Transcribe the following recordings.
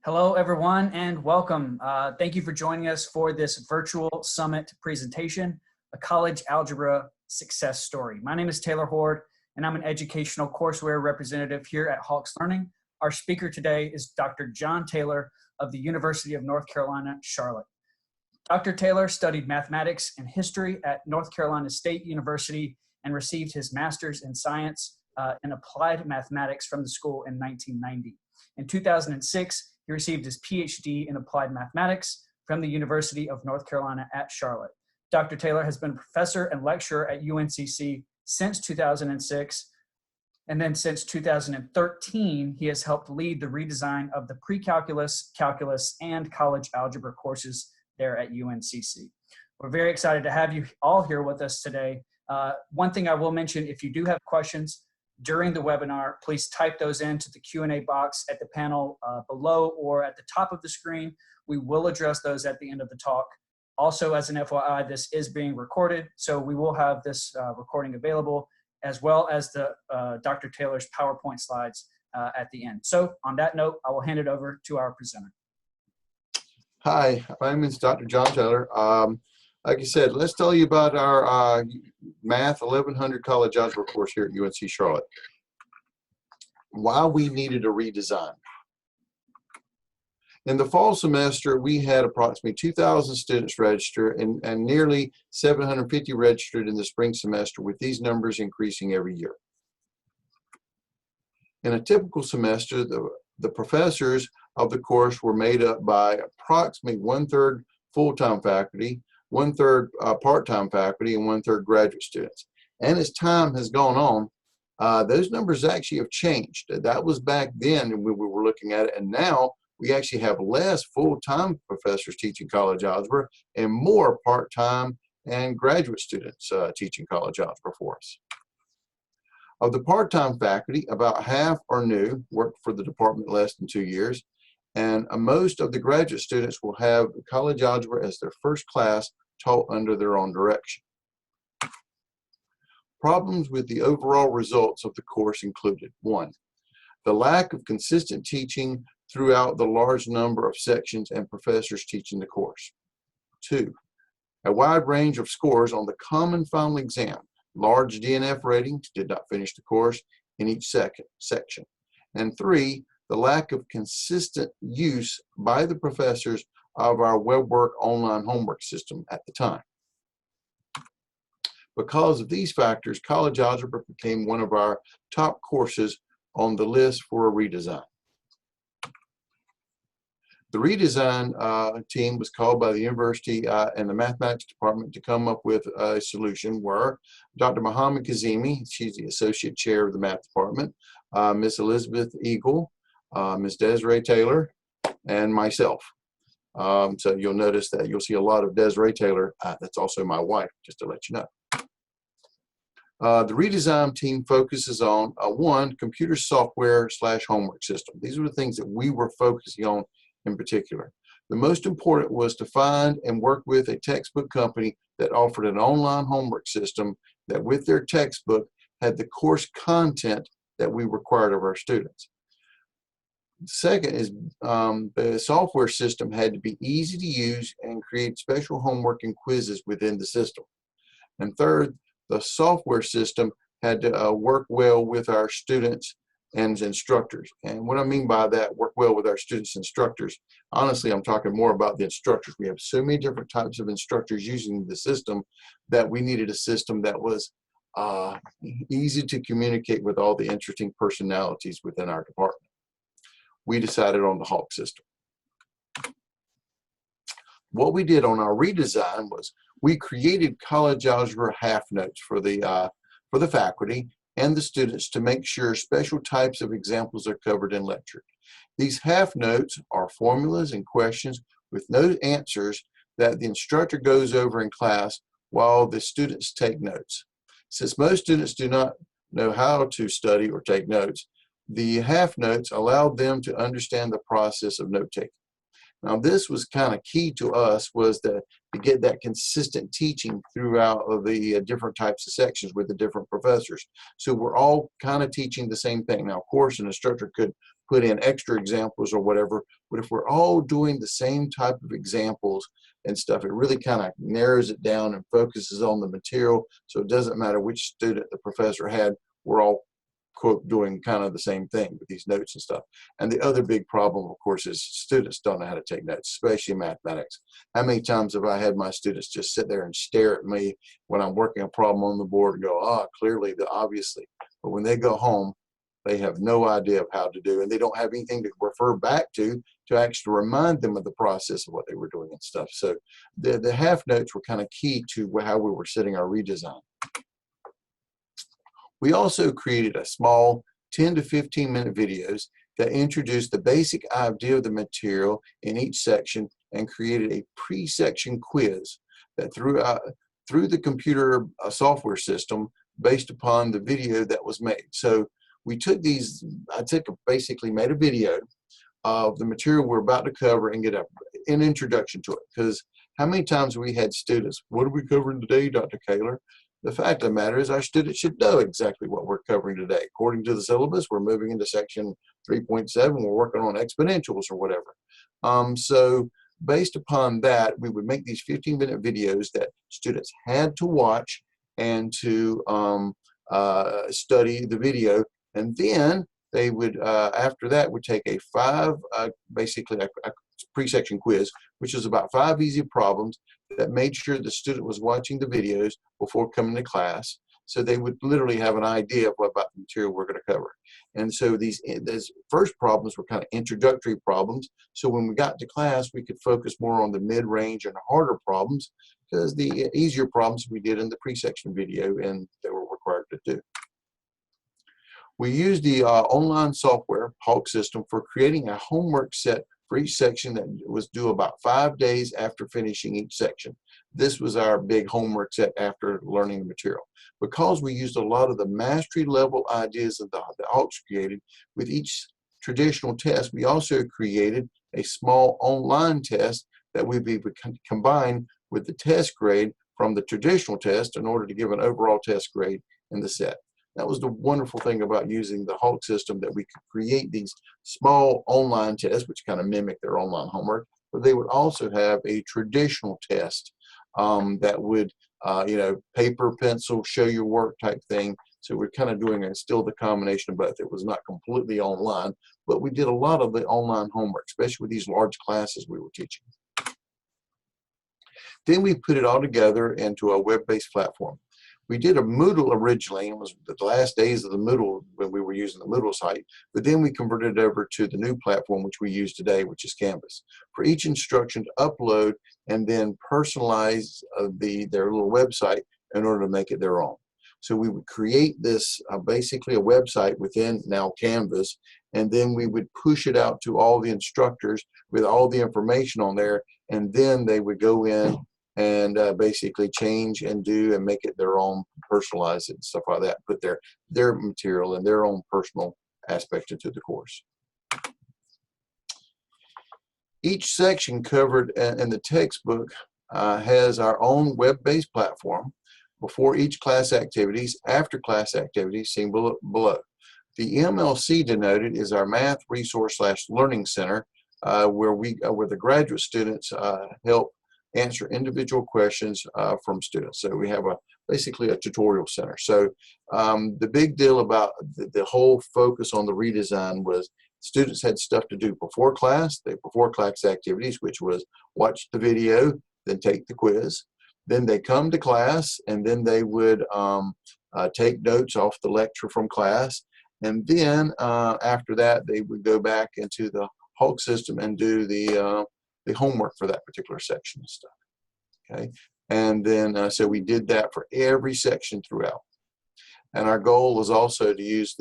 Hello, everyone, and welcome. Thank you for joining us for this virtual summit presentation, A College Algebra Success Story. My name is Taylor Hoard, and I'm an educational courseware representative here at Hawks Learning. Our speaker today is Dr. John Taylor of the University of North Carolina, Charlotte. Dr. Taylor studied mathematics and history at North Carolina State University and received his master's in science and applied mathematics from the school in 1990. In 2006, he received his PhD in applied mathematics from the University of North Carolina at Charlotte. Dr. Taylor has been a professor and lecturer at UNCC since 2006, and then since 2013, he has helped lead the redesign of the pre-calculus, calculus, and college algebra courses there at UNCC. We're very excited to have you all here with us today. One thing I will mention, if you do have questions during the webinar, please type those into the Q&A box at the panel below or at the top of the screen. We will address those at the end of the talk. Also, as an FYI, this is being recorded, so we will have this recording available, as well as the Dr. Taylor's PowerPoint slides at the end. So on that note, I will hand it over to our presenter. Hi, my name is Dr. John Taylor. Like I said, let's tell you about our Math 1100 College Algebra course here at UNC Charlotte. Why we needed a redesign. In the fall semester, we had approximately 2,000 students register and nearly 750 registered in the spring semester, with these numbers increasing every year. In a typical semester, the professors of the course were made up by approximately 1/3 full-time faculty, 1/3 part-time faculty, and 1/3 graduate students. And as time has gone on, those numbers actually have changed. That was back then when we were looking at it, and now we actually have less full-time professors teaching college algebra and more part-time and graduate students teaching college algebra for us. Of the part-time faculty, about half are new, worked for the department less than 2 years, and most of the graduate students will have college algebra as their first class taught under their own direction. Problems with the overall results of the course included: 1, the lack of consistent teaching throughout the large number of sections and professors teaching the course. 2, a wide range of scores on the common final exam, large DNF ratings, did not finish the course in each section. And 3, the lack of consistent use by the professors of our WebWork online homework system at the time. Because of these factors, college algebra became one of our top courses on the list for a redesign. The redesign team was called by the university and the mathematics department to come up with a solution. Were Dr. Mohammed Kazemi, she's the associate chair of the math department, Miss Elizabeth Eagle, Miss Desiree Taylor, and myself. So you'll notice that you'll see a lot of Desiree Taylor. That's also my wife, just to let you know. The redesign team focuses on 1, computer software / homework system. These are the things that we were focusing on in particular. The most important was to find and work with a textbook company that offered an online homework system that, with their textbook, had the course content that we required of our students. Second is the software system had to be easy to use and create special homework and quizzes within the system. And third, the software system had to work well with our students and instructors. And what I mean by that, work well with our students and instructors, honestly, I'm talking more about the instructors. We have so many different types of instructors using the system that we needed a system that was easy to communicate with all the interesting personalities within our department. We decided on the Hawk system. What we did on our redesign was we created college algebra half notes for the faculty and the students to make sure special types of examples are covered in lecture. These half notes are formulas and questions with no answers that the instructor goes over in class while the students take notes. Since most students do not know how to study or take notes, the half notes allowed them to understand the process of note-taking. Now, this was kind of key to us, was to get that consistent teaching throughout the different types of sections with the different professors. So we're all kind of teaching the same thing. Now, of course, an instructor could put in extra examples or whatever. But if we're all doing the same type of examples and stuff, it really kind of narrows it down and focuses on the material. So it doesn't matter which student the professor had, we're all, quote, doing kind of the same thing with these notes and stuff. And the other big problem, of course, is students don't know how to take notes, especially mathematics. How many times have I had my students just sit there and stare at me when I'm working a problem on the board and go, ah, clearly, obviously. But when they go home, they have no idea of how to do, and they don't have anything to refer back to actually remind them of the process of what they were doing and stuff. So the half notes were kind of key to how we were setting our redesign. We also created a small 10 to 15-minute videos that introduced the basic idea of the material in each section and created a pre-section quiz that through the computer software system based upon the video that was made. So we took these, basically made a video of the material we're about to cover and get an introduction to it. Because how many times we had students, what are we covering today, Dr. Kaler? The fact of the matter is our students should know exactly what we're covering today. According to the syllabus, we're moving into section 3.7. We're working on exponentials or whatever. So based upon that, we would make these 15-minute videos that students had to watch and to study the video. And then they would, after that, would take a basically a pre-section quiz, which is about 5 easy problems that made sure the student was watching the videos before coming to class. So they would literally have an idea of what about the material we're going to cover. And so these first problems were kind of introductory problems. So when we got to class, we could focus more on the mid-range and harder problems, because the easier problems we did in the pre-section video and they were required to do. We used the online software, Hawk system, for creating a homework set for each section that was due about 5 days after finishing each section. This was our big homework set after learning the material. Because we used a lot of the mastery level ideas that the Hawks created with each traditional test, we also created a small online test that we would combine with the test grade from the traditional test in order to give an overall test grade in the set. That was the wonderful thing about using the Hawk system, that we could create these small online tests, which kind of mimic their online homework, but they would also have a traditional test that would, paper, pencil, show your work type thing. So we're kind of doing still the combination of both. It was not completely online, but we did a lot of the online homework, especially with these large classes we were teaching. Then we put it all together into a web-based platform. We did a Moodle originally. It was the last days of the Moodle when we were using the Moodle site, but then we converted it over to the new platform which we use today, which is Canvas. For each instruction to upload and then personalize their little website in order to make it their own. So we would create this basically a website within now Canvas, and then we would push it out to all the instructors with all the information on there, and then they would go in and basically change and do and make it their own, personalize it and stuff like that, put their material and their own personal aspect into the course. Each section covered in the textbook has our own web-based platform before each class activities, after class activities, seen below. The MLC denoted is our Math Resource / Learning Center, where the graduate students help answer individual questions from students. So we have basically a tutorial center. So the big deal about the whole focus on the redesign was students had stuff to do before class activities, which was watch the video, then take the quiz. Then they come to class, and then they would take notes off the lecture from class. And then after that, they would go back into the Hawk system and do the homework for that particular section and stuff. Okay, and then so we did that for every section throughout. And our goal was also to use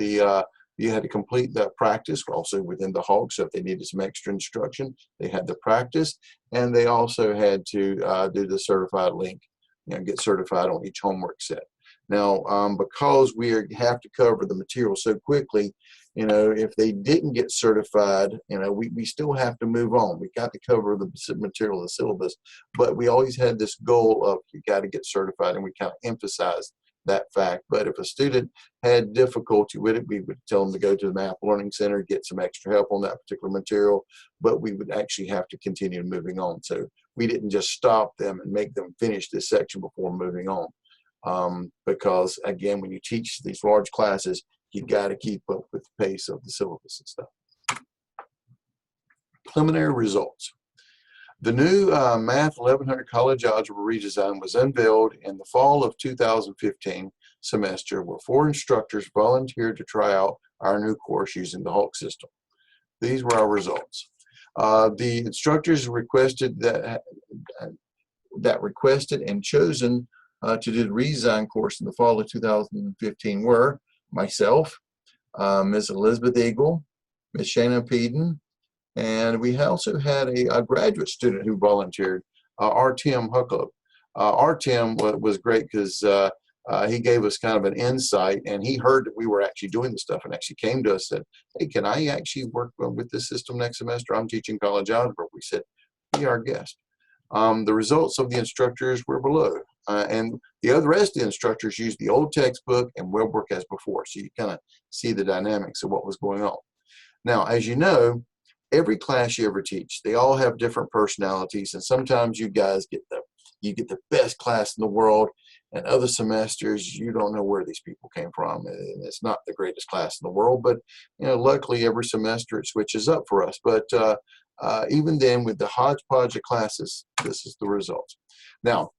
you had to complete the practice also within the Hawk. So if they needed some extra instruction, they had the practice, and they also had to do the certified link, get certified on each homework set. Now, because we have to cover the material so quickly, if they didn't get certified, we still have to move on. We got to cover the material of the syllabus, but we always had this goal of you got to get certified, and we kind of emphasized that fact. But if a student had difficulty with it, we would tell them to go to the Math Learning Center, get some extra help on that particular material, but we would actually have to continue moving on. So we didn't just stop them and make them finish this section before moving on. Because again, when you teach these large classes, you got to keep up with the pace of the syllabus and stuff. Preliminary results. The new Math 1100 College Algebra Redesign was unveiled in the fall of 2015 semester, where 4 instructors volunteered to try out our new course using the Hawk system. These were our results. The instructors requested that requested and chosen to do the redesign course in the fall of 2015 were myself, Ms. Elizabeth Eagle, Ms. Shannon Peden, and we also had a graduate student who volunteered, R.Tim Hucklow. R.Tim was great because he gave us kind of an insight, and he heard that we were actually doing the stuff and actually came to us and said, hey, can I actually work with this system next semester? I'm teaching college algebra. We said, be our guest. The results of the instructors were below. And the rest of the instructors used the old textbook and webwork as before. So you kind of see the dynamics of what was going on. Now, as you know, every class you ever teach, they all have different personalities. And sometimes you guys get the best class in the world. And other semesters, you don't know where these people came from. And it's not the greatest class in the world. But, you know, luckily every semester it switches up for us. But even then, with the hodgepodge of classes, this is the results. Now,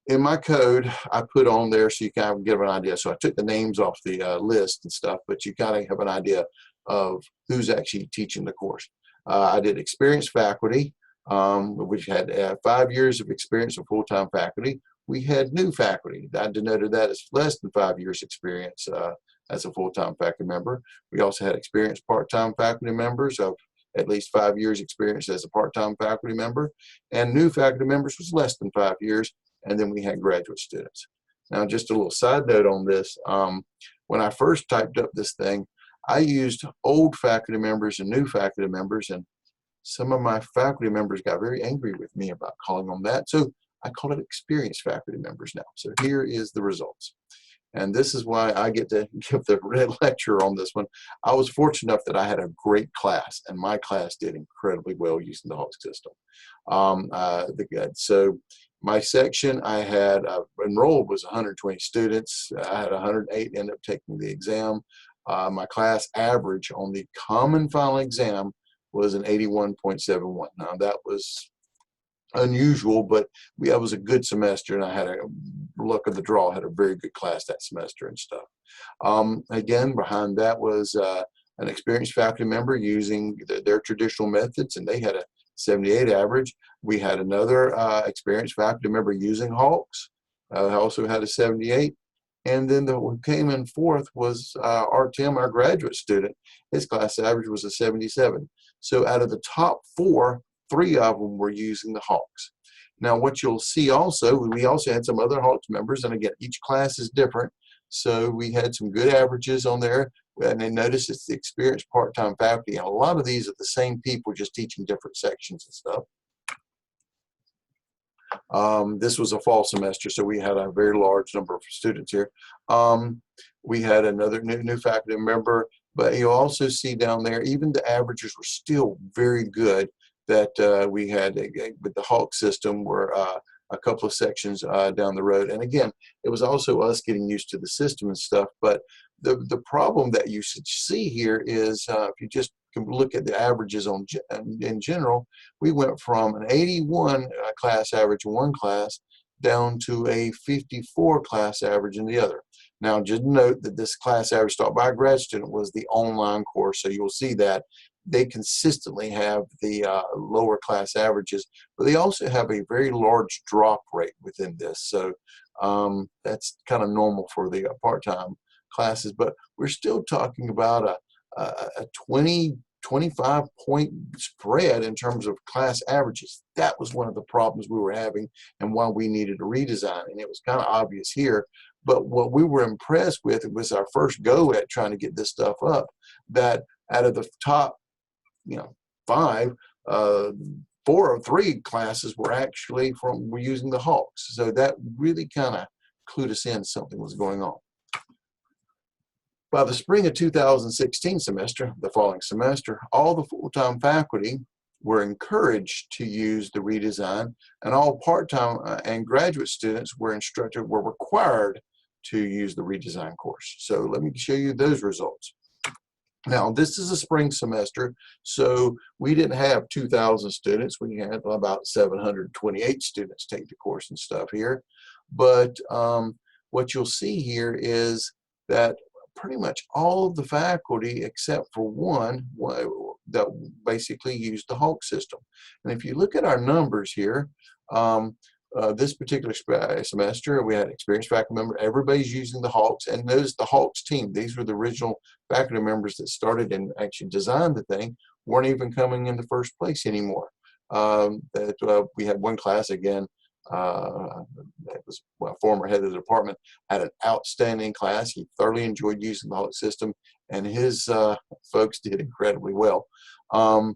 in my code, I put on there so you kind of get an idea. So I took the names off the list and stuff, but you kind of have an idea of who's actually teaching the course. I did experienced faculty, which had 5 years of experience of full-time faculty. We had new faculty. I denoted that as less than 5 years experience as a full-time faculty member. We also had experienced part-time faculty members of at least 5 years experience as a part-time faculty member, and new faculty members was less than 5 years, and then we had graduate students. Now, just a little side note on this, when I first typed up this thing, I used old faculty members and new faculty members, and some of my faculty members got very angry with me about calling them that, so I call it experienced faculty members now. So here is the results. And this is why I get to give the red lecture on this one. I was fortunate enough that I had a great class, and my class did incredibly well using the Hawk system. So my section I had enrolled was 120 students. I had 108 end up taking the exam. My class average on the common final exam was an 81.71. Now that was unusual, but that was a good semester, and I had a luck of the draw. I had a very good class that semester and stuff. Again, behind that was an experienced faculty member using their traditional methods, and they had a 78 average. We had another experienced faculty member using Hawks, also had a 78. And then who came in fourth was Tim, our graduate student. His class average was a 77. So out of the top 4, 3 of them were using the Hawks. Now, what you'll see also, we also had some other Hawks members, and again, each class is different. So we had some good averages on there, and then notice it's the experienced part-time faculty, and a lot of these are the same people just teaching different sections and stuff. This was a fall semester, so we had a very large number of students here. We had another new faculty member, but you'll also see down there, even the averages were still very good that we had with the Hawk system were a couple of sections down the road. And again, it was also us getting used to the system and stuff, but the problem that you should see here is if you just look at the averages in general, we went from an 81 class average in one class down to a 54 class average in the other. Now, just note that this class average taught by a grad student was the online course, so you'll see that they consistently have the lower class averages, but they also have a very large drop rate within this. So that's kind of normal for the part-time classes, but we're still talking about a 25 point spread in terms of class averages. That was one of the problems we were having and why we needed a redesign. And it was kind of obvious here, but what we were impressed with, it was our first go at trying to get this stuff up, that out of the top 5, 4 or 3 classes were actually we're using the Hawks. So that really kind of clued us in something was going on. By the spring of 2016 semester, the following semester, all the full-time faculty were encouraged to use the redesign, and all part-time and graduate students were required to use the redesign course. So let me show you those results. Now, this is a spring semester, so we didn't have 2,000 students. We had about 728 students take the course and stuff here. But what you'll see here is that pretty much all of the faculty, except for one, that basically used the Hawk system. And if you look at our numbers here, this particular semester, we had experienced faculty member. Everybody's using the Hawks, and notice the Hawks team. These were the original faculty members that started and actually designed the thing. Weren't even coming in the first place anymore. We had one class again. That was former head of the department, had an outstanding class. He thoroughly enjoyed using the Hawk system, and his folks did incredibly well. And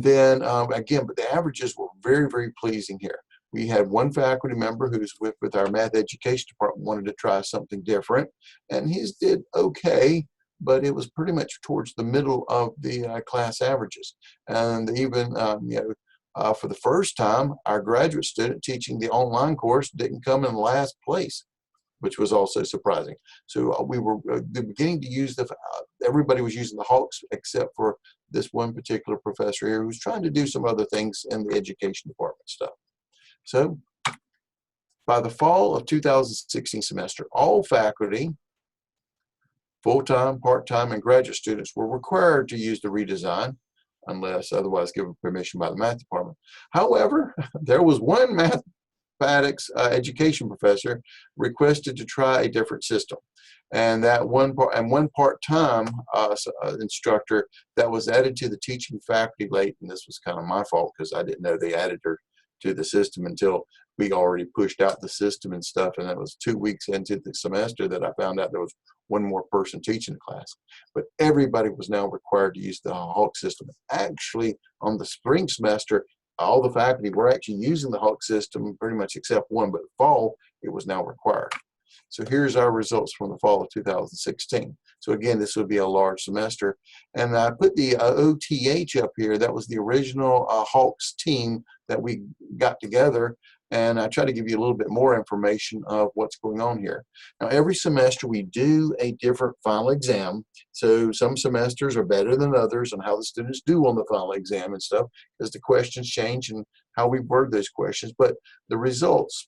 then again, but the averages were very, very pleasing here. We had one faculty member who's with our math education department, wanted to try something different, and his did okay, but it was pretty much towards the middle of the class averages. And even for the first time, our graduate student teaching the online course didn't come in last place, which was also surprising. So we were beginning to use everybody was using the Hawks except for this one particular professor here who's trying to do some other things in the education department stuff. So by the fall of 2016 semester, all faculty, full-time, part-time, and graduate students were required to use the redesign unless otherwise given permission by the math department. However, there was one mathematics education professor requested to try a different system, and that one part-time instructor that was added to the teaching faculty late, and this was kind of my fault because I didn't know they added her to the system until we already pushed out the system and stuff, and that was 2 weeks into the semester that I found out there was one more person teaching the class. But everybody was now required to use the Hawk system. Actually, on the spring semester, all the faculty were actually using the Hawk system pretty much except one, but fall, it was now required. So here's our results from the fall of 2016. So again, this would be a large semester. And I put the OTH up here. That was the original Hawks team that we got together. And I try to give you a little bit more information of what's going on here. Now, every semester we do a different final exam. So some semesters are better than others on how the students do on the final exam and stuff, because the questions change and how we word those questions. But the results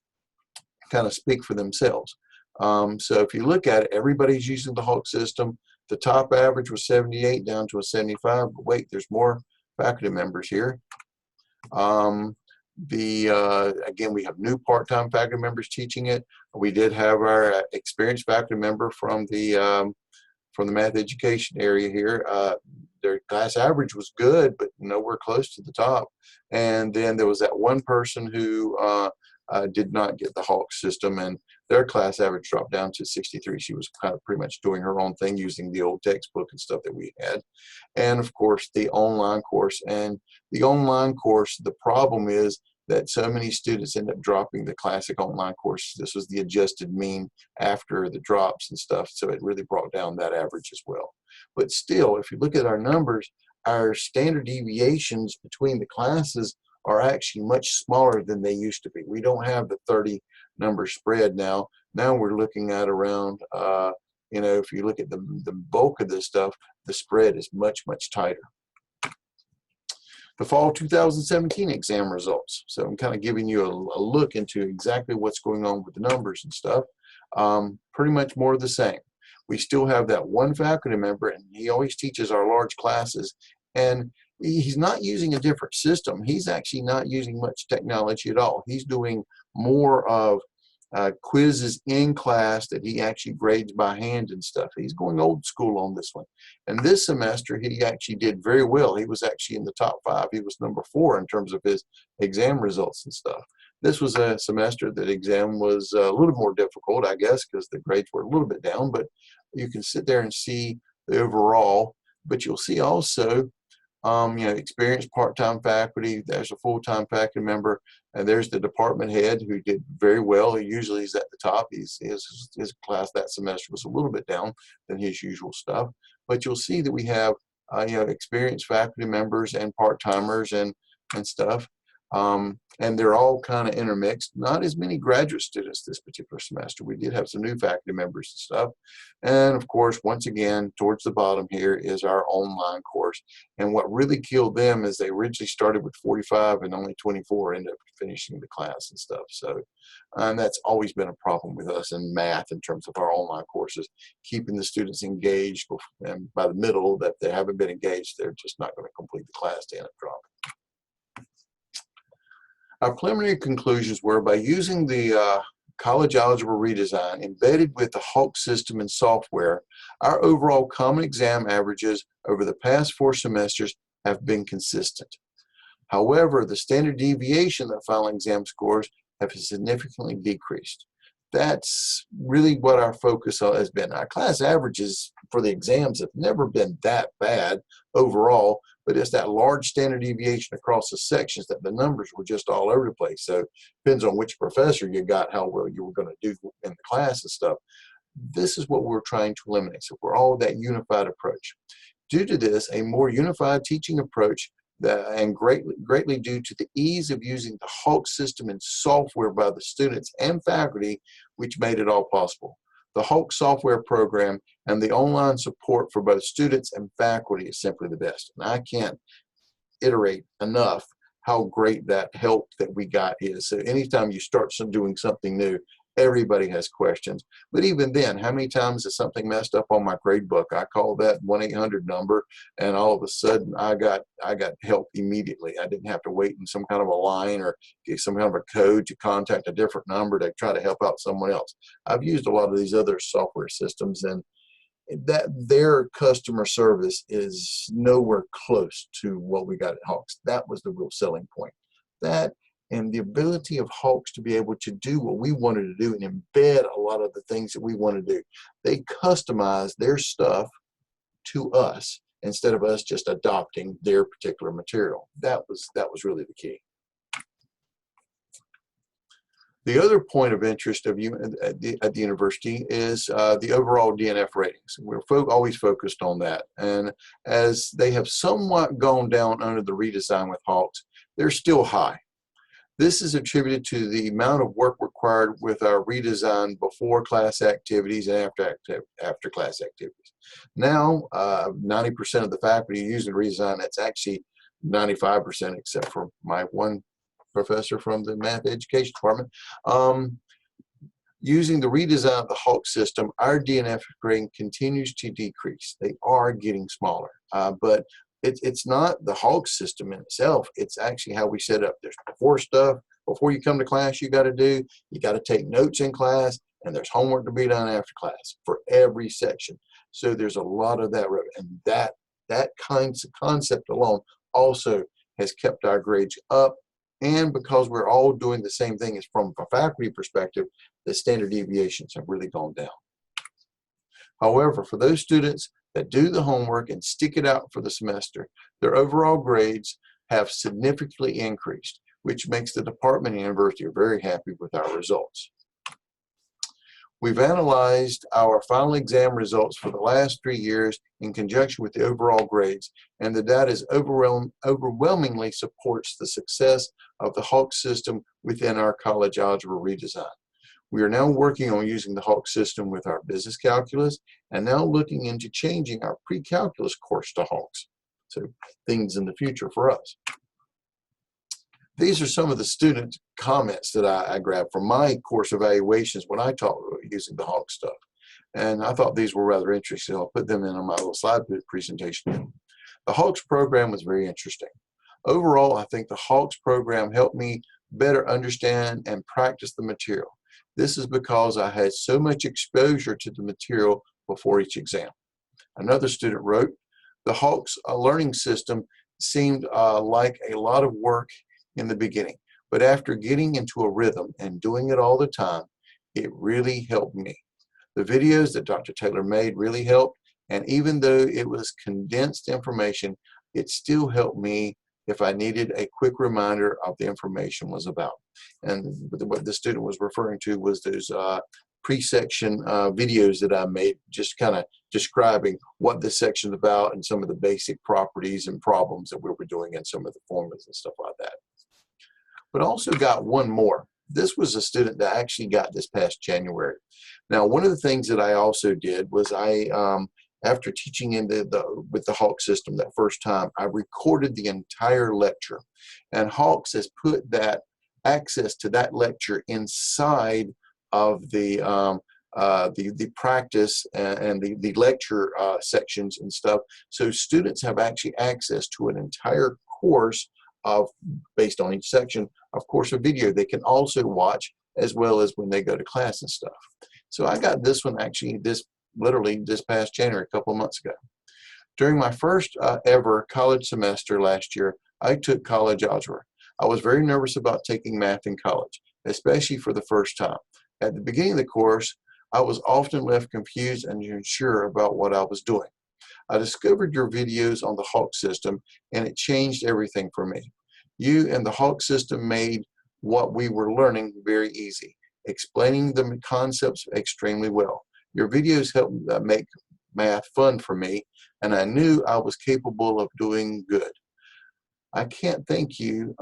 kind of speak for themselves. So if you look at it, everybody's using the Hawk system. The top average was 78 down to a 75. But wait, there's more faculty members here. Again, we have new part-time faculty members teaching it. We did have our experienced faculty member from the math education area here. Their class average was good, but nowhere close to the top. And then there was that one person who did not get the Hawk system, and their class average dropped down to 63. She was kind of pretty much doing her own thing using the old textbook and stuff that we had. And of course, the online course. And the online course, the problem is that so many students end up dropping the classic online course. This was the adjusted mean after the drops and stuff, so it really brought down that average as well. But still, if you look at our numbers, our standard deviations between the classes are actually much smaller than they used to be. We don't have the 30 number spread now. Now we're looking at around, if you look at the bulk of this stuff, the spread is much, much tighter. The fall 2017 exam results. So I'm kind of giving you a look into exactly what's going on with the numbers and stuff. Pretty much more of the same. We still have that one faculty member, and he always teaches our large classes, and he's not using a different system. He's actually not using much technology at all. He's doing more of quizzes in class that he actually grades by hand and stuff. He's going old school on this one. And this semester, he actually did very well. He was actually in the top 5. He was number 4 in terms of his exam results and stuff. This was a semester that exam was a little more difficult, I guess, because the grades were a little bit down, but you can sit there and see the overall. But you'll see also Experienced part-time faculty. There's a full-time faculty member, and there's the department head who did very well. He usually is at the top. His class that semester was a little bit down than his usual stuff, but you'll see that we have experienced faculty members and part-timers and stuff. And they're all kind of intermixed. Not as many graduate students this particular semester. We did have some new faculty members and stuff. And of course, once again, towards the bottom here is our online course. And what really killed them is they originally started with 45 and only 24 ended up finishing the class and stuff. So, and that's always been a problem with us in math in terms of our online courses, keeping the students engaged. And by the middle that they haven't been engaged, they're just not going to complete the class to end up dropping. Our preliminary conclusions were by using the college algebra redesign embedded with the Hawk system and software, our overall common exam averages over the past 4 semesters have been consistent. However, the standard deviation of final exam scores have significantly decreased. That's really what our focus has been. Our class averages for the exams have never been that bad overall, but it's that large standard deviation across the sections that the numbers were just all over the place. So it depends on which professor you got, how well you were going to do in the class and stuff. This is what we're trying to eliminate. So we're all that unified approach. Due to this, a more unified teaching approach and greatly due to the ease of using the Hawk system and software by the students and faculty, which made it all possible. The Hawk software program and the online support for both students and faculty is simply the best. And I can't iterate enough how great that help that we got is. So anytime you start doing something new, everybody has questions. But even then, how many times is something messed up on my grade book? I called that 1-800 number, and all of a sudden I got help immediately. I didn't have to wait in some kind of a line or get some kind of a code to contact a different number to try to help out someone else. I've used a lot of these other software systems, and that their customer service is nowhere close to what we got at Hawks. That was the real selling point. That and the ability of Hawks to be able to do what we wanted to do and embed a lot of the things that we want to do. They customize their stuff to us instead of us just adopting their particular material. That was really the key. The other point of interest of you at the university is the overall DNF ratings. We're always focused on that. And as they have somewhat gone down under the redesign with Hawks, they're still high. This is attributed to the amount of work required with our redesign before class activities and after class activities. Now, 90% of the faculty using redesign, that's actually 95% except for my one professor from the math education department. Using the redesign of the Hawk system, our DNF grading continues to decrease. They are getting smaller, but it's not the Hawk system in itself. It's actually how we set up. There's before you come to class you got to do. You got to take notes in class, and there's homework to be done after class for every section. So there's a lot of that, and that kind of concept alone also has kept our grades up. And because we're all doing the same thing as from a faculty perspective, the standard deviations have really gone down. However, for those students that do the homework and stick it out for the semester, their overall grades have significantly increased, which makes the department and university very happy with our results. We've analyzed our final exam results for the last 3 years in conjunction with the overall grades, and the data is overwhelmingly supports the success of the Hawk system within our college algebra redesign. We are now working on using the Hawk system with our business calculus and now looking into changing our pre-calculus course to Hawks. So things in the future for us. These are some of the student comments that I grabbed from my course evaluations when I taught using the Hawk stuff. And I thought these were rather interesting. I'll put them in on my little slide presentation. The Hawks program was very interesting. Overall, I think the Hawks program helped me better understand and practice the material. This is because I had so much exposure to the material before each exam. Another student wrote, the Hawks learning system seemed like a lot of work in the beginning, but after getting into a rhythm and doing it all the time, it really helped me. The videos that Dr. Taylor made really helped, and even though it was condensed information, it still helped me if I needed a quick reminder of the information was about. And what the student was referring to was those pre-section videos that I made, just kind of describing what this section's about and some of the basic properties and problems that we were doing in some of the formulas and stuff like that. But also got one more. This was a student that I actually got this past January. Now, one of the things that I also did was after teaching with the Hawk system that first time, I recorded the entire lecture. And Hawks has put that access to that lecture inside of the practice and the lecture sections and stuff. So students have actually access to an entire course based on each section, of course, a video they can also watch as well as when they go to class and stuff. So I got this one actually literally this past January, a couple of months ago. During my first ever college semester last year, I took college algebra. I was very nervous about taking math in college, especially for the first time. At the beginning of the course, I was often left confused and unsure about what I was doing. I discovered your videos on the Hawk system, and it changed everything for me. You and the Hawk system made what we were learning very easy, explaining the concepts extremely well. Your videos helped make math fun for me, and I knew I was capable of doing good. I can't thank you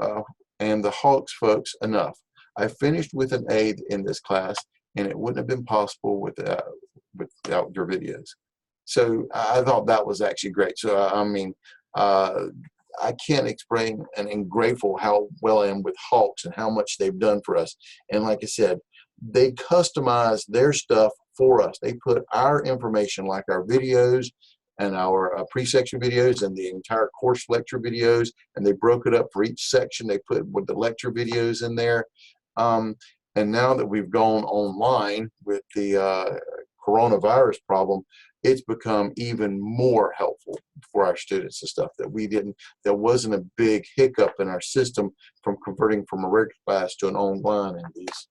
and the Hawks folks enough. I finished with an A in this class, and it wouldn't have been possible without your videos. So I thought that was actually great. So I mean, I can't explain and am grateful how well I am with Hawks and how much they've done for us. And like I said, they customize their stuff for us. They put our information, like our videos and our pre-section videos and the entire course lecture videos, and they broke it up for each section. They put with the lecture videos in there. And now that we've gone online with the coronavirus problem, it's become even more helpful for our students and stuff that there wasn't a big hiccup in our system from converting from a regular class to an online in these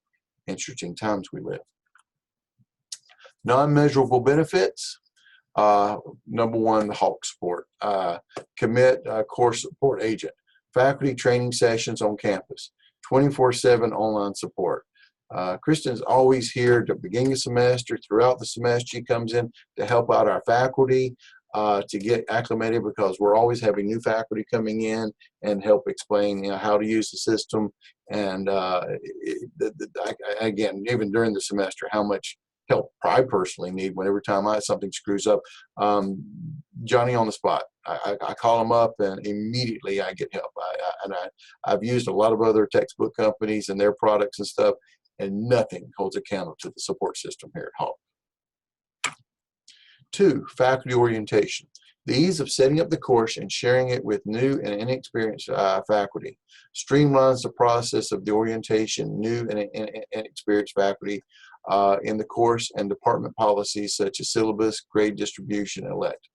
interesting times we live. Non-measurable benefits. Number one, the Hawk support. Commit course support agent. Faculty training sessions on campus. 24/7 online support. Kristen's always here at the beginning of the semester. Throughout the semester, she comes in to help out our faculty to get acclimated, because we're always having new faculty coming in and help explain how to use the system. And again, even during the semester, how much help I personally need whenever time something screws up. Johnny on the spot. I call him up and immediately I get help. I've used a lot of other textbook companies and their products and stuff, and nothing holds a candle to the support system here at Hawk. 2, faculty orientation. The ease of setting up the course and sharing it with new and inexperienced faculty streamlines the process of the orientation, new and inexperienced faculty in the course and department policies such as syllabus, grade distribution, and elect.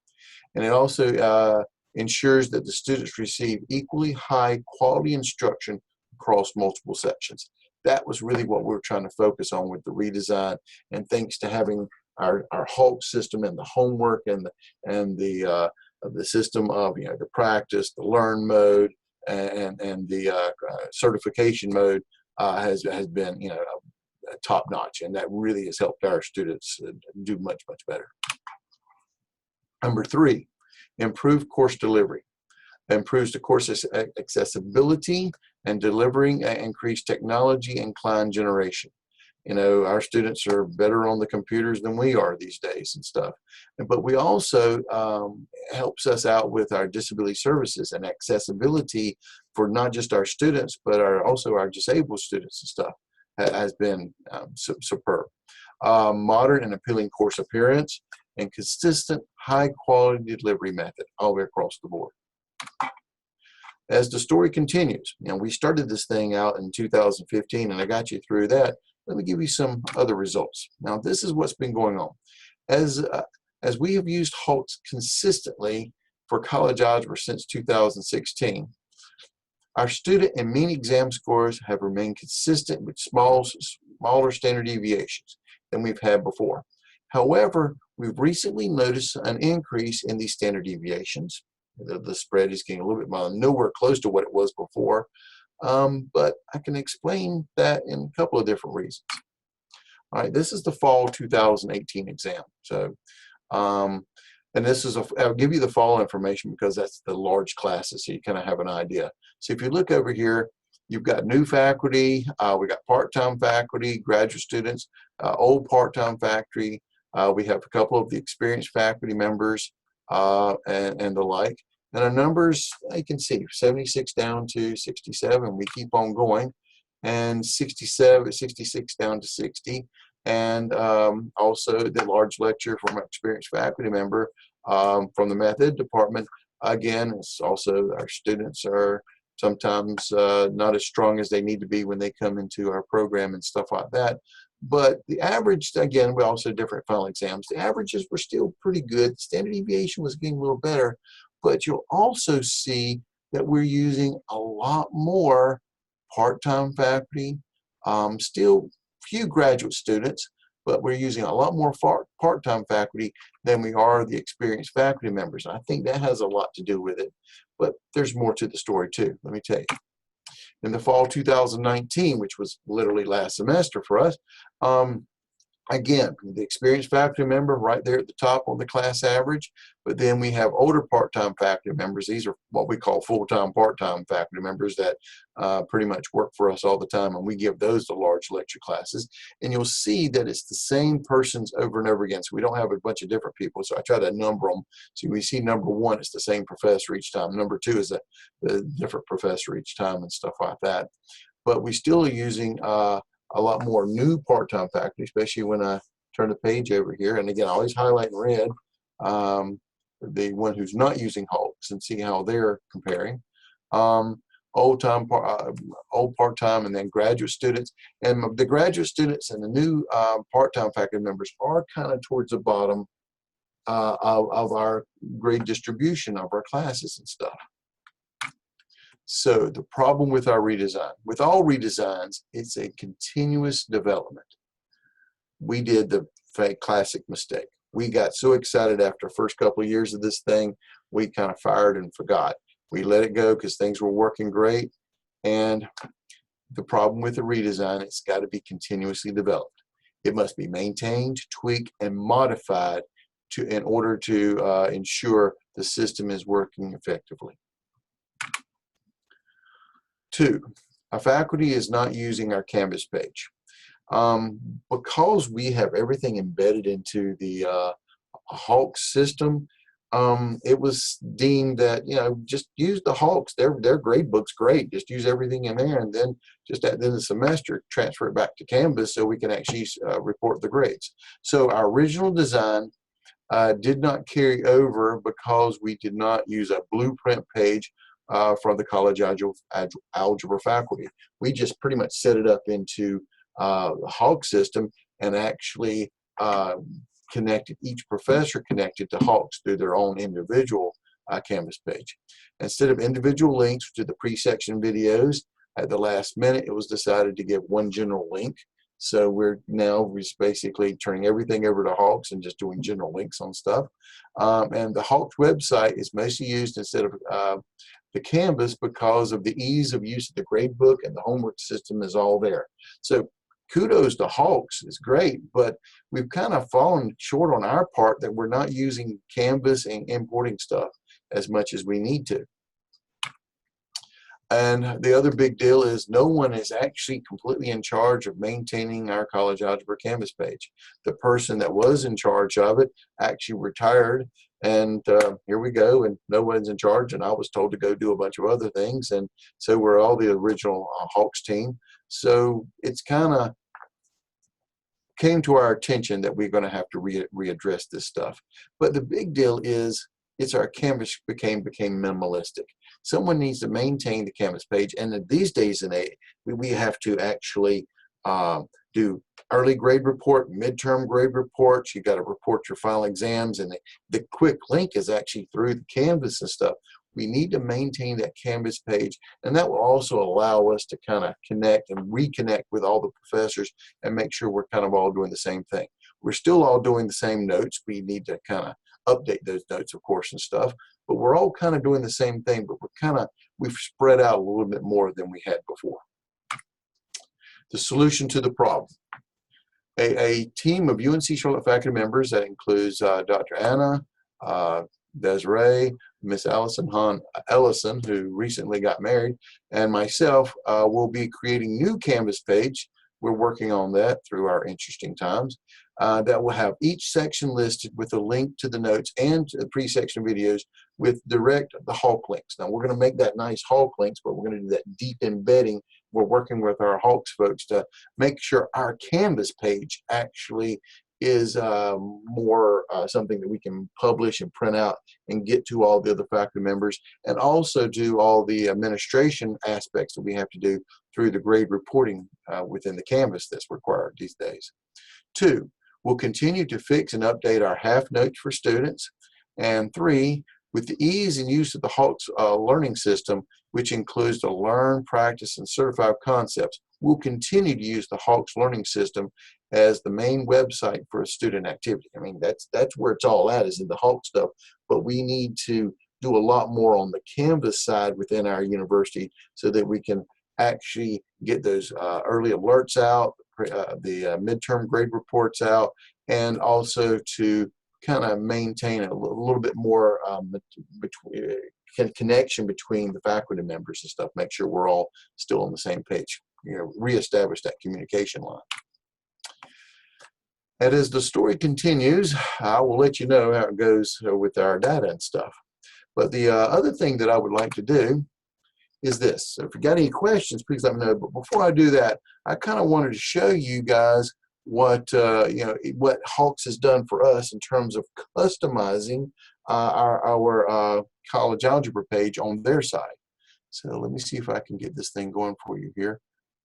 And it also ensures that the students receive equally high quality instruction across multiple sections. That was really what we were trying to focus on with the redesign, and thanks to having our Hawk system and the homework and the system of the practice, the learn mode, and the certification mode has been top notch, and that really has helped our students do much better. Number 3, improve course delivery. Improves the course accessibility and delivering increased technology and client generation. Our students are better on the computers than we are these days and stuff. But we also helps us out with our disability services and accessibility for not just our students, but also our disabled students and stuff has been superb. Modern and appealing course appearance and consistent high quality delivery method all the way across the board. As the story continues, we started this thing out in 2015 and I got you through that. Let me give you some other results. Now, this is what's been going on. As we have used Hawks consistently for college algebra since 2016, our student and mean exam scores have remained consistent with smaller standard deviations than we've had before. However, we've recently noticed an increase in these standard deviations The spread is getting a little bit nowhere close to what it was before. But I can explain that in a couple of different reasons. All right, this is the fall 2018 exam. So, and this is I'll give you the fall information because that's the large classes, so you kind of have an idea. So if you look over here, you've got new faculty, we got part-time faculty, graduate students, old part-time faculty. We have a couple of the experienced faculty members and the like. And our numbers, you can see 76 down to 67. We keep on going, and 66 down to 60. And also the large lecture from an experienced faculty member from the math ed department. Again, it's also our students are sometimes not as strong as they need to be when they come into our program and stuff like that. But the average, again, we also different final exams. The averages were still pretty good. Standard deviation was getting a little better, but you'll also see that we're using a lot more part-time faculty, still few graduate students, but we're using a lot more part-time faculty than we are the experienced faculty members. I think that has a lot to do with it, but there's more to the story too, let me tell you. In the fall 2019, which was literally last semester for us, again, the experienced faculty member right there at the top on the class average, but then we have older part-time faculty members. These are what we call full-time part-time faculty members that pretty much work for us all the time, and we give those the large lecture classes. And you'll see that it's the same persons over and over again, so we don't have a bunch of different people. So I try to number them. So we see number one, it's the same professor each time. Number two is a different professor each time and stuff like that. But we still are using a lot more new part-time faculty, especially when I turn the page over here. And again, I always highlight in red the one who's not using Hulks and see how they're comparing. Old part-time, and then graduate students. And the graduate students and the new part-time faculty members are kind of towards the bottom of our grade distribution of our classes and stuff. So the problem with our redesign, with all redesigns, it's a continuous development. We did the classic mistake. We got so excited after the first couple of years of this thing, we kind of fired and forgot. We let it go because things were working great. And the problem with the redesign, it's got to be continuously developed. It must be maintained, tweaked, and modified in order to ensure the system is working effectively. 2, a faculty is not using our Canvas page. Because we have everything embedded into the Hawks system, it was deemed that, you know, just use the Hawks. Their grade book's great. Just use everything in there, and then just at the end of the semester, transfer it back to Canvas so we can actually report the grades. So our original design did not carry over because we did not use a blueprint page for the college algebra faculty. We just pretty much set it up into the Hawks system and actually connected, each professor connected to Hawks through their own individual Canvas page. Instead of individual links to the pre-section videos, at the last minute it was decided to give one general link. So we're just basically turning everything over to Hawks and just doing general links on stuff. And the Hawks website is mostly used instead of the Canvas because of the ease of use of the gradebook, and the homework system is all there. So kudos to Hawks, it's great, but we've kind of fallen short on our part that we're not using Canvas and importing stuff as much as we need to. And the other big deal is no one is actually completely in charge of maintaining our college algebra Canvas page. The person that was in charge of it actually retired, and here we go, and no one's in charge, and I was told to go do a bunch of other things, and so we're all the original Hawks team. So it's kind of came to our attention that we're going to have to readdress this stuff. But the big deal is our Canvas became minimalistic. Someone needs to maintain the Canvas page, and these days we have to actually do early grade report, midterm grade reports. You got to report your final exams, and the quick link is actually through the Canvas and stuff. We need to maintain that Canvas page, and that will also allow us to kind of connect and reconnect with all the professors and make sure we're kind of all doing the same thing. We're still all doing the same notes. We need to kind of update those notes, of course, and stuff. But we're all kind of doing the same thing, but we've spread out a little bit more than we had before. The solution to the problem. A team of UNC Charlotte faculty members that includes Dr. Anna, Desiree, Miss Ellison, who recently got married, and myself will be creating new Canvas page. We're working on that through our interesting times. That will have each section listed with a link to the notes and to the pre-section videos with the Hawk links. Now we're going to make that nice Hawk links, but we're going to do that deep embedding. We're working with our Hawks folks to make sure our Canvas page actually is more something that we can publish and print out and get to all the other faculty members, and also do all the administration aspects that we have to do through the grade reporting within the Canvas that's required these days. 2, we'll continue to fix and update our half notes for students. And 3, with the ease and use of the Hawks learning system, which includes the learn, practice, and certify concepts, we'll continue to use the Hawks learning system as the main website for a student activity. I mean, that's where it's all at, is in the Hawk stuff, but we need to do a lot more on the Canvas side within our university so that we can actually get those early alerts out, the midterm grade reports out, and also to kind of maintain a little bit more connection between the faculty members and stuff, make sure we're all still on the same page, reestablish that communication line. And as the story continues, I will let you know how it goes with our data and stuff. But the other thing that I would like to do is this. So if you got any questions, please let me know. But before I do that, I kind of wanted to show you guys what what Hawks has done for us in terms of customizing our college algebra page on their side. So let me see if I can get this thing going for you here.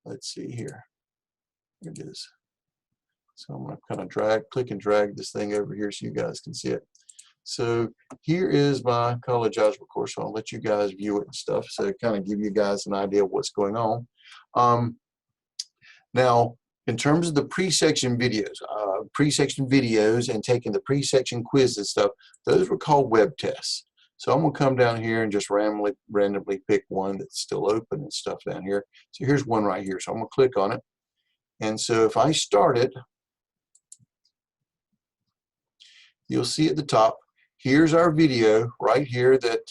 Let's see here. Here it is. So I'm going to kind of click and drag this thing over here so you guys can see it. So here is my college algebra course. So I'll let you guys view it and stuff, so kind of give you guys an idea of what's going on. Now, in terms of the pre-section videos and taking the pre-section quiz and stuff, those were called web tests. So I'm going to come down here and just randomly pick one that's still open and stuff down here. So here's one right here. So I'm going to click on it. And so if I start it, you'll see at the top, here's our video right here that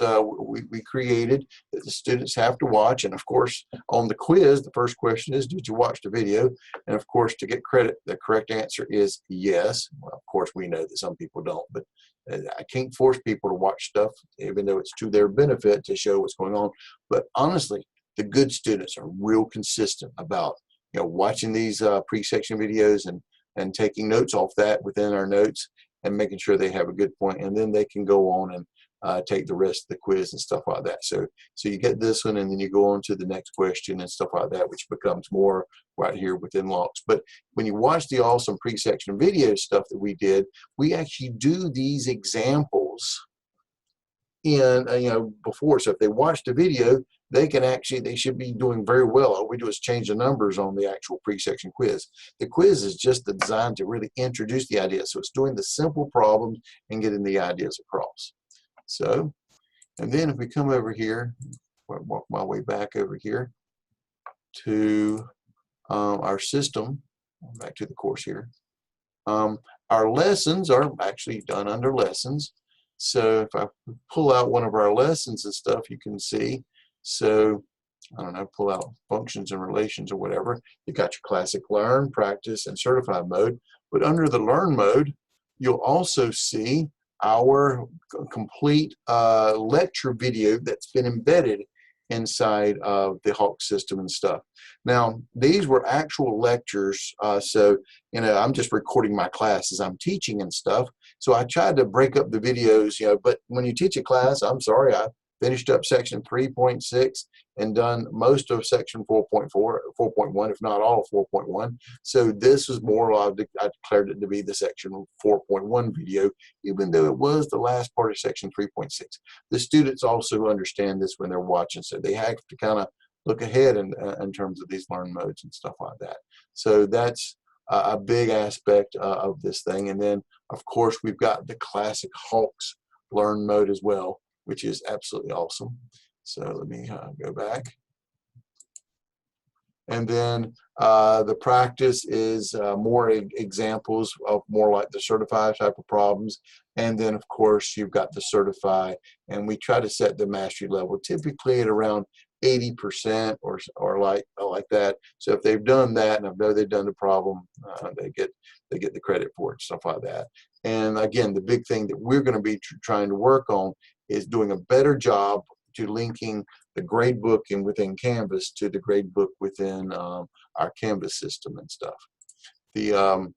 we created that the students have to watch. And of course, on the quiz, the first question is, did you watch the video? And of course, to get credit, the correct answer is yes. Well, of course, we know that some people don't, but I can't force people to watch stuff, even though it's to their benefit to show what's going on. But honestly, the good students are real consistent about watching these pre-section videos and taking notes off that within our notes, and making sure they have a good point, and then they can go on and take the rest of the quiz and stuff like that. So you get this one, and then you go on to the next question and stuff like that, which becomes more right here within locks. But when you watch the awesome pre-section video stuff that we did, we actually do these examples in before. So if they watch the video, they should be doing very well. All we do is change the numbers on the actual pre-section quiz. The quiz is just designed to really introduce the idea. So it's doing the simple problems and getting the ideas across. So, and then if we come over here, walk my way back over here to our system, back to the course here. Our lessons are actually done under lessons. So if I pull out one of our lessons and stuff, you can see. So, I don't know, pull out functions and relations or whatever. You got your classic learn, practice, and certify mode. But under the learn mode, you'll also see our complete lecture video that's been embedded inside of the Hawk system and stuff. Now, these were actual lectures, so I'm just recording my class as I'm teaching and stuff. So I tried to break up the videos, but when you teach a class, I'm sorry, I finished up section 3.6 and done most of section 4.4, 4.1, if not all of 4.1. So this was more, I declared it to be the section 4.1 video, even though it was the last part of section 3.6. The students also understand this when they're watching, so they have to kind of look ahead in terms of these learn modes and stuff like that. So that's a big aspect of this thing. And then, of course, we've got the classic Hawks learn mode as well, which is absolutely awesome. So let me go back. And then the practice is more examples of more like the certify type of problems. And then, of course, you've got the certify, and we try to set the mastery level typically at around 80% or like that. So if they've done that, and I know they've done the problem, they get the credit for it, stuff like that. And again, the big thing that we're going to be trying to work on is doing a better job to linking the grade book and within Canvas to the grade book within our Canvas system and stuff. The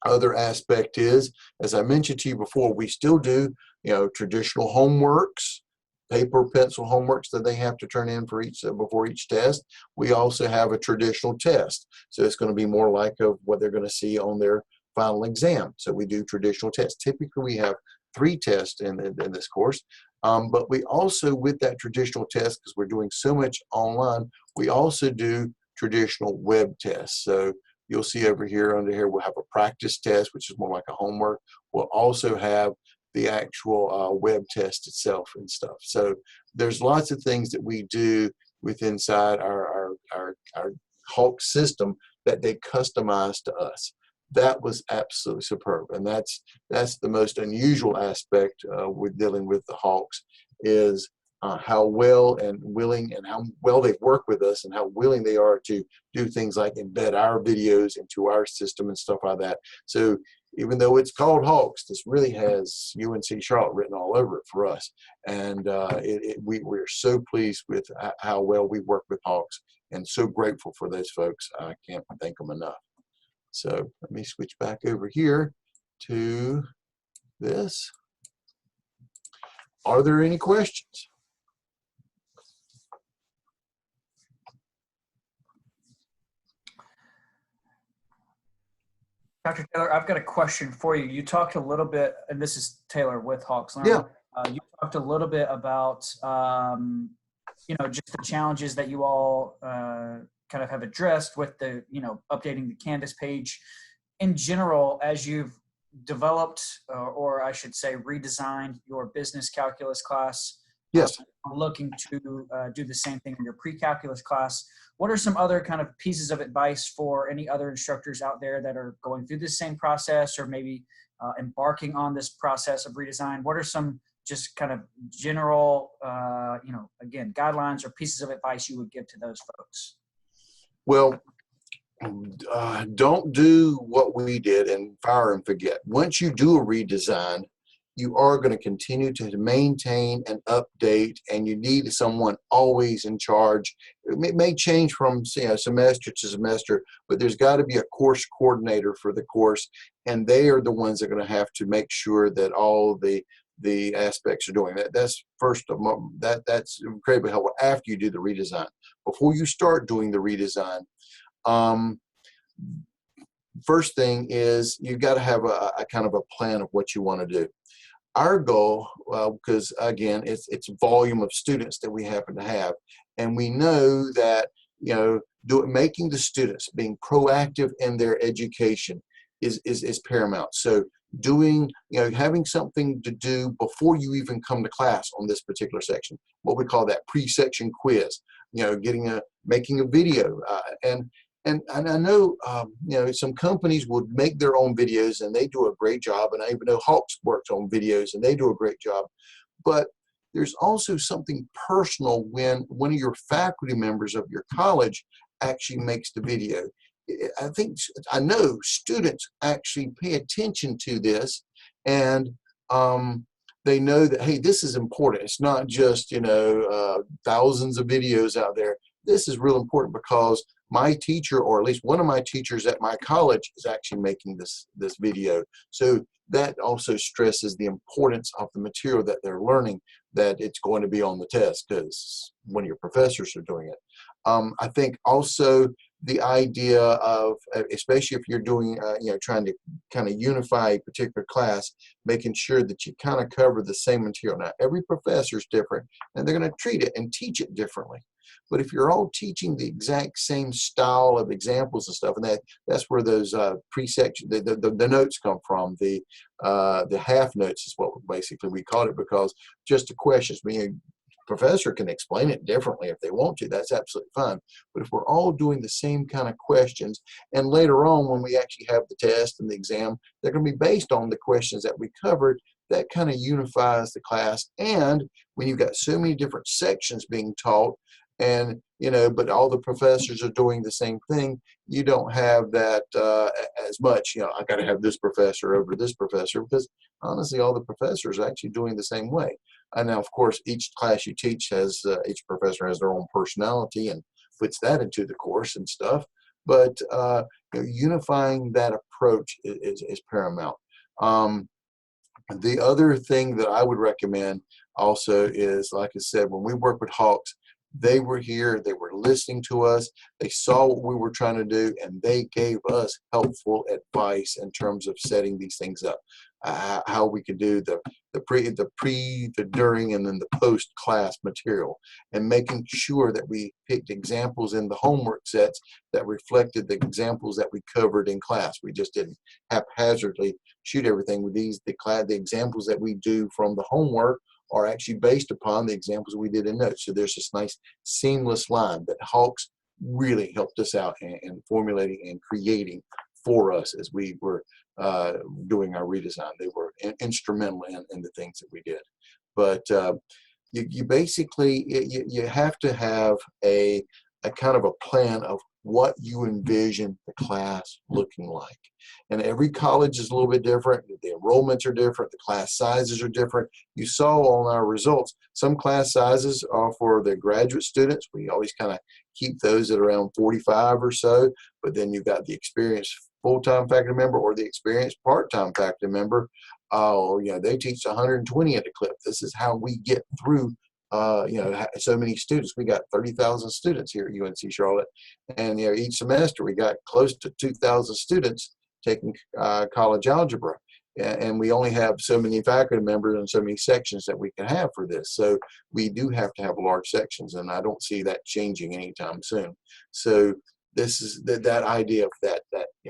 other aspect is, as I mentioned to you before, we still do, traditional homeworks, paper pencil homeworks that they have to turn in for before each test. We also have a traditional test, so it's going to be more like what they're going to see on their final exam. So we do traditional tests. Typically, we have 3 tests in this course. But we also, with that traditional test, because we're doing so much online, we also do traditional web tests. So you'll see over here, under here, we'll have a practice test, which is more like a homework. We'll also have the actual web test itself and stuff. So there's lots of things that we do inside our Hawk system that they customize to us. That was absolutely superb, and that's the most unusual aspect with dealing with the Hawks, is how well and willing and how well they work with us and how willing they are to do things like embed our videos into our system and stuff like that. So even though it's called Hawks, this really has UNC Charlotte written all over it for us, and we're so pleased with how well we work with Hawks, and so grateful for those folks. I can't thank them enough. So let me switch back over here to this. Are there any questions? Dr. Taylor, I've got a question for you. You talked a little bit, and this is Taylor with Hawks Learn. Yeah. You talked a little bit about, just the challenges that you all kind of have addressed with the, updating the Canvas page. In general, as you've developed, or I should say redesigned your business calculus class, yes, looking to do the same thing in your pre-calculus class, what are some other kind of pieces of advice for any other instructors out there that are going through the same process, or maybe embarking on this process of redesign? What are some just kind of general, again, guidelines or pieces of advice you would give to those folks? Well, don't do what we did and fire and forget. Once you do a redesign, you are going to continue to maintain and update, and you need someone always in charge. It may change from semester to semester, but there's got to be a course coordinator for the course, and they are the ones that are going to have to make sure that all the aspects are doing that. That's that's incredibly helpful after you do the redesign. Before you start doing the redesign, first thing is you've got to have a kind of a plan of what you want to do. Our goal, because again, it's volume of students that we happen to have, and we know that making the students being proactive in their education is paramount. So having something to do before you even come to class on this particular section, what we call that pre-section quiz, making a video, and I know, some companies would make their own videos and they do a great job. And I even know Hawks works on videos and they do a great job. But there's also something personal when one of your faculty members of your college actually makes the video. I know students actually pay attention to this, and they know that, hey, this is important. It's not just, thousands of videos out there. This is real important because my teacher, or at least one of my teachers at my college, is actually making this video. So that also stresses the importance of the material that they're learning, that it's going to be on the test because one of your professors are doing it. I think also the idea of, especially if you're doing, trying to kind of unify a particular class, making sure that you kind of cover the same material. Now, every professor is different, and they're going to treat it and teach it differently. But if you're all teaching the exact same style of examples and stuff, and that's where those pre-section, the notes come from. The half notes is what basically we call it, because just the questions. Professor can explain it differently if they want to. That's absolutely fine. But if we're all doing the same kind of questions, and later on when we actually have the test and the exam, they're going to be based on the questions that we covered, that kind of unifies the class. And when you've got so many different sections being taught, and but all the professors are doing the same thing, you don't have that as much. I got to have this professor over this professor, because honestly, all the professors are actually doing the same way. And now, of course, each class you teach has, each professor has their own personality and puts that into the course and stuff. But unifying that approach is paramount. The other thing that I would recommend also is, like I said, when we work with Hawks, they were here, they were listening to us, they saw what we were trying to do, and they gave us helpful advice in terms of setting these things up. How we could do the pre, the during, and then the post class material, and making sure that we picked examples in the homework sets that reflected the examples that we covered in class. We just didn't haphazardly shoot everything with these. The examples that we do from the homework are actually based upon the examples we did in notes. So there's this nice seamless line that Hawks really helped us out in formulating and creating for us as we were doing our redesign. They were instrumental in the things that we did. But you basically, you have to have a kind of a plan of what you envision the class looking like. And every college is a little bit different. The enrollments are different. The class sizes are different. You saw on our results, some class sizes are for the graduate students. We always kind of keep those at around 45 or so. But then you've got the experienced full-time faculty member or the experienced part-time faculty member. They teach 120 at a clip. This is how we get through so many students. We got 30,000 students here at UNC Charlotte, and each semester we got close to 2,000 students taking college algebra, and we only have so many faculty members and so many sections that we can have for this. So we do have to have large sections, and I don't see that changing anytime soon. So this is that idea of that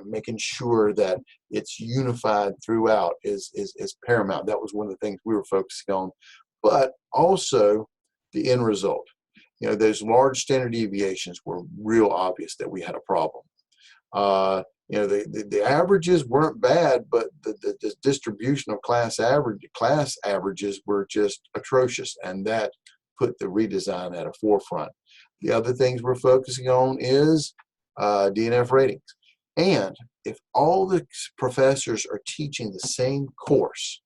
making sure that it's unified throughout is paramount. That was one of the things we were focusing on. But also the end result. Those large standard deviations were real obvious that we had a problem. The averages weren't bad, but the distribution of class averages were just atrocious, and that put the redesign at a forefront. The other things we're focusing on is DNF ratings. And if all the professors are teaching the same course,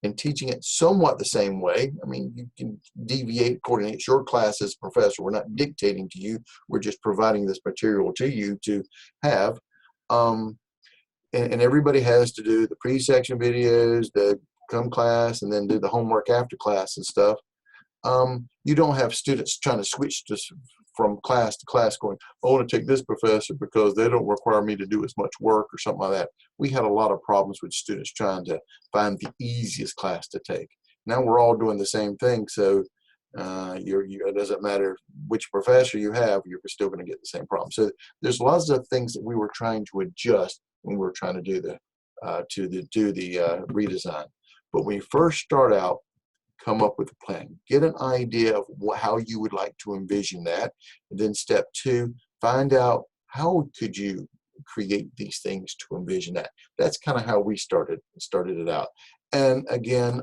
and teaching it somewhat the same way. I mean, you can deviate according to your class as a professor. We're not dictating to you. We're just providing this material to you to have. And everybody has to do the pre-section videos, the come class, and then do the homework after class and stuff. You don't have students trying to switch from class to class going, I want to take this professor because they don't require me to do as much work or something like that. We had a lot of problems with students trying to find the easiest class to take. Now we're all doing the same thing, so it doesn't matter which professor you have, you're still going to get the same problem. So there's lots of things that we were trying to adjust when we were trying to do the redesign. But when you first start out, come up with a plan. Get an idea of how you would like to envision that. And then step 2, find out how could you create these things to envision that. That's kind of how we started it out. And again,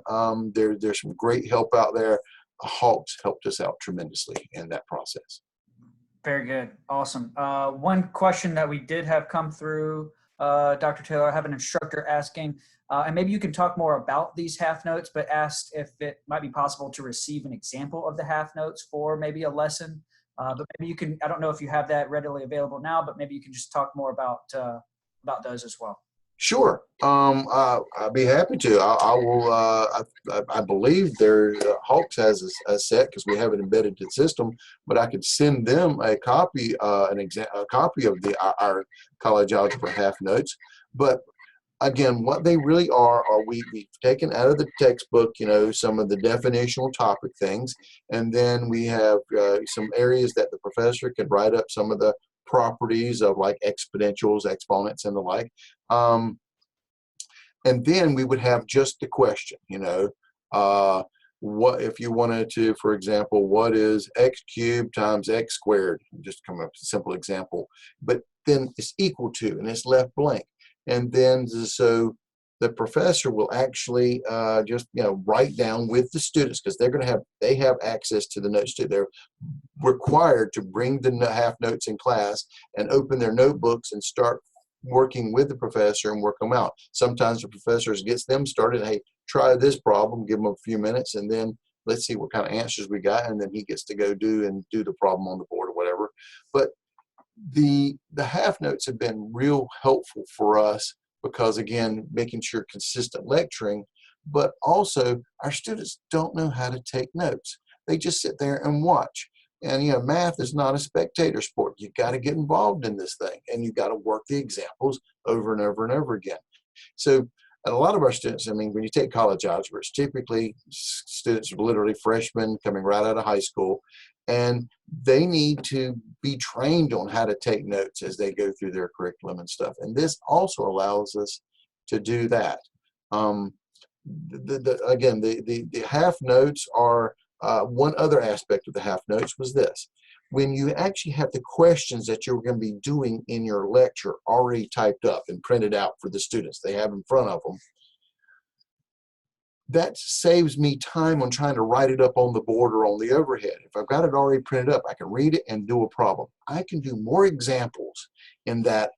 there's some great help out there. Hawks helped us out tremendously in that process. Very good. Awesome. One question that we did have come through, Dr. Taylor, I have an instructor asking, and maybe you can talk more about these half notes, but asked if it might be possible to receive an example of the half notes for maybe a lesson. But maybe you can, I don't know if you have that readily available now, but maybe you can just talk more about those as well. Sure. I'd be happy to. I will. I believe there Hawks has a set because we have it embedded to the system. But I could send them a copy, a copy of our college algebra half notes. But again, what they really are we've taken out of the textbook, you know, some of the definitional topic things, and then we have some areas that the professor could write up some of the properties of like exponentials, exponents, and the like. Um, and then we would have just the question, you know, what if you wanted to, for example, what is x cubed times x squared? Just come up with a simple example, but then it's equal to, and it's left blank. And then so the professor will actually just, you know, write down with the students, because they have access to the notes too. They're required to bring the half notes in class and open their notebooks and start working with the professor and work them out. Sometimes the professor gets them started. Hey, try this problem, give them a few minutes, and then let's see what kind of answers we got. And then he gets to go do the problem on the board or whatever. But the half notes have been real helpful for us because, again, making sure consistent lecturing, but also our students don't know how to take notes. They just sit there and watch. And, you know, math is not a spectator sport. You got to get involved in this thing, and you got to work the examples over and over and over again. So a lot of our students, I mean, when you take college algebra, it's typically students are literally freshmen coming right out of high school, and they need to be trained on how to take notes as they go through their curriculum and stuff. And this also allows us to do that. Again, the half notes are one other aspect of the half notes was this. When you actually have the questions that you're going to be doing in your lecture already typed up and printed out for the students, they have in front of them, that saves me time on trying to write it up on the board or on the overhead. If I've got it already printed up, I can read it and do a problem. I can do more examples in that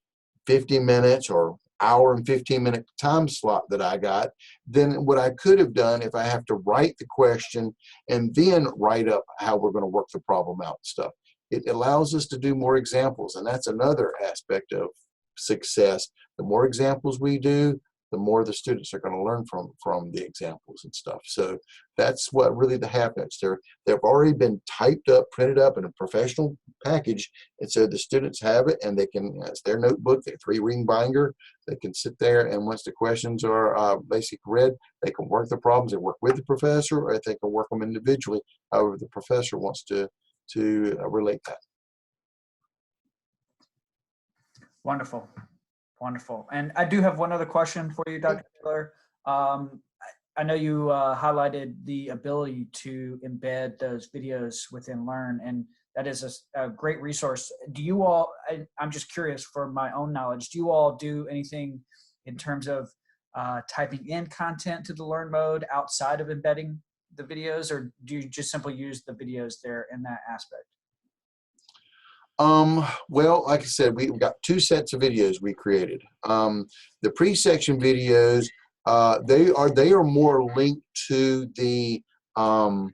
50 minutes or hour and 15-minute time slot that I got than what I could have done if I have to write the question and then write up how we're going to work the problem out and stuff. It allows us to do more examples, and that's another aspect of success. The more examples we do, the more the students are going to learn from the examples and stuff. So that's what really the half notes. They've already been typed up, printed up in a professional package, and so the students have it, and they can, it's their notebook, their 3-ring binder. They can sit there, and once the questions are basically read, they can work the problems and work with the professor, or they can work them individually, however the professor wants to relate that. Wonderful. Wonderful. And I do have one other question for you, Dr. Taylor. I know you highlighted the ability to embed those videos within Learn, and that is a great resource. Do you all, I'm just curious for my own knowledge, do you all do anything in terms of typing in content to the Learn mode outside of embedding the videos, or do you just simply use the videos there in that aspect? Well, like I said, we've got 2 sets of videos we created. The pre-section videos, they are more linked to the you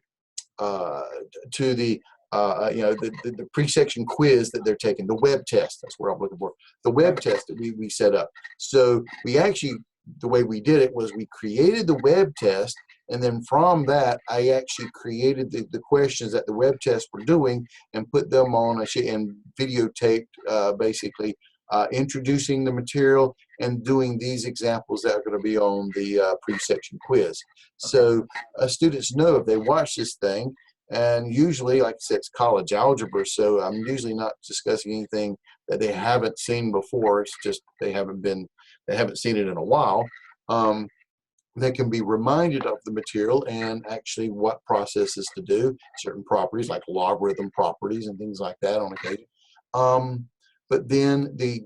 know, the pre-section quiz that they're taking, the web test. That's what I'm looking for. The web test that we set up. So we actually, the way we did it was we created the web test, and then from that, I actually created the questions that the web tests were doing and put them on and videotaped, basically introducing the material and doing these examples that are going to be on the pre-section quiz. So students know if they watch this thing, and usually, like I said, it's college algebra, so I'm usually not discussing anything that they haven't seen before. It's just they haven't seen it in a while. They can be reminded of the material and actually what processes to do, certain properties like logarithm properties and things like that on occasion. But then the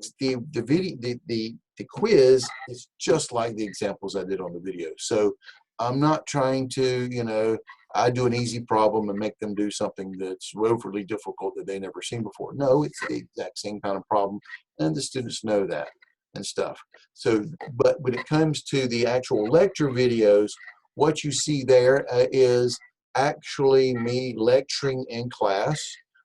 quiz is just like the examples I did on the video. So I'm not trying to, you know, I do an easy problem and make them do something that's overly difficult that they never seen before. No, it's the exact same kind of problem, and the students know that and stuff. So, but when it comes to the actual lecture videos, what you see there is actually me lecturing in class,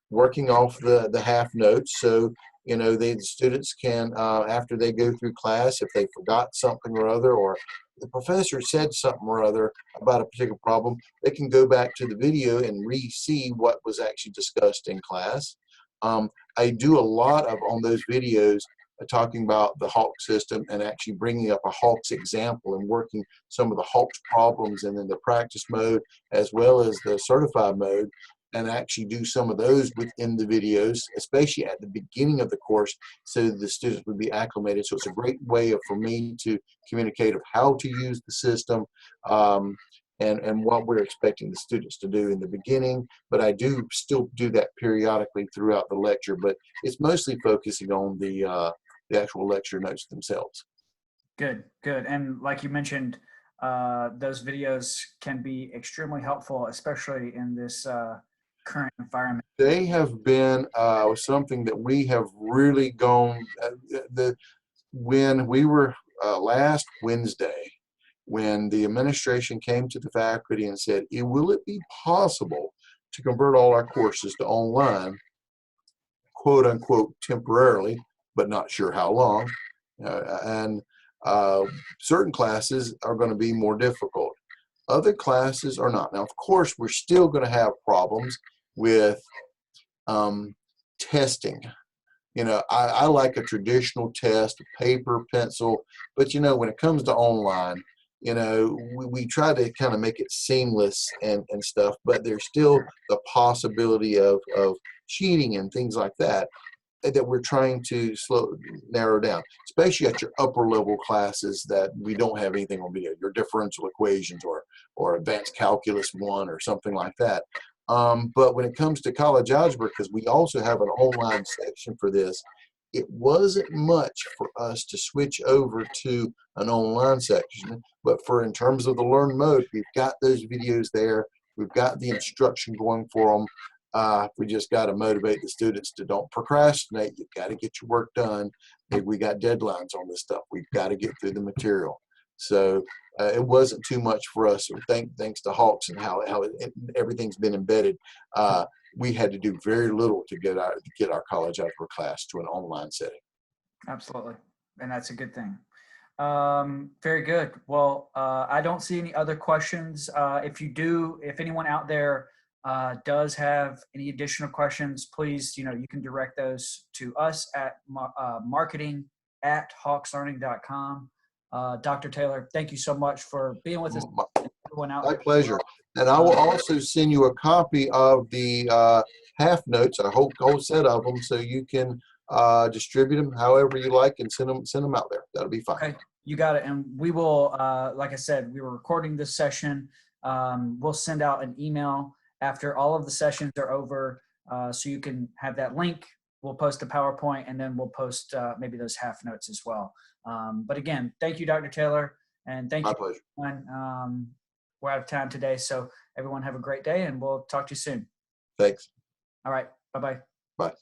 working off the half notes. So The students can, after they go through class, if they forgot something or other, or the professor said something or other about a particular problem, they can go back to the video and re-see what was actually discussed in class. I do a lot of, on those videos, talking about the Hawks system and actually bringing up a Hawks example and working some of the Hawks problems and then the practice mode as well as the certified mode, and actually do some of those within the videos, especially at the beginning of the course, so the students would be acclimated. So it's a great way for me to communicate of how to use the system, and what we're expecting the students to do in the beginning. But I do still do that periodically throughout the lecture, but it's mostly focusing on the actual lecture notes themselves. Good, good. And like you mentioned, those videos can be extremely helpful, especially in this current environment. They have been something that we have really gone, when we were last Wednesday, when the administration came to the faculty and said, will it be possible to convert all our courses to online, quote unquote, temporarily, but not sure how long. And certain classes are going to be more difficult. Other classes are not. Now, of course, we're still going to have problems with testing. I like a traditional test, paper, pencil, but when it comes to online, we try to kind of make it seamless and stuff, but there's still the possibility of cheating and things like that we're trying to narrow down, especially at your upper level classes that we don't have anything on video, your differential equations or advanced calculus 1 or something like that. But when it comes to college algebra, because we also have an online section for this, it wasn't much for us to switch over to an online section. But in terms of the learn mode, we've got those videos there. We've got the instruction going for them. We just got to motivate the students to don't procrastinate. You've got to get your work done. We got deadlines on this stuff. We've got to get through the material. So it wasn't too much for us. Thanks to Hawks and how everything's been embedded. We had to do very little to get our college algebra class to an online setting. Absolutely, and that's a good thing. Very good. Well, I don't see any other questions. If anyone out there does have any additional questions, please, you can direct those to us at marketing@hawkslearning.com. Dr. Taylor, thank you so much for being with us. My pleasure. And I will also send you a copy of the half notes, a whole set of them, so you can distribute them however you like and send them out there. That'll be fine. Okay, you got it. And we will, like I said, we were recording this session. We'll send out an email after all of the sessions are over, so you can have that link. We'll post a PowerPoint, and then we'll post maybe those half notes as well. But again, thank you, Dr. Taylor, and thank you. My pleasure. Everyone. We're out of time today, so everyone have a great day, and we'll talk to you soon. Thanks. All right. Bye-bye. Bye.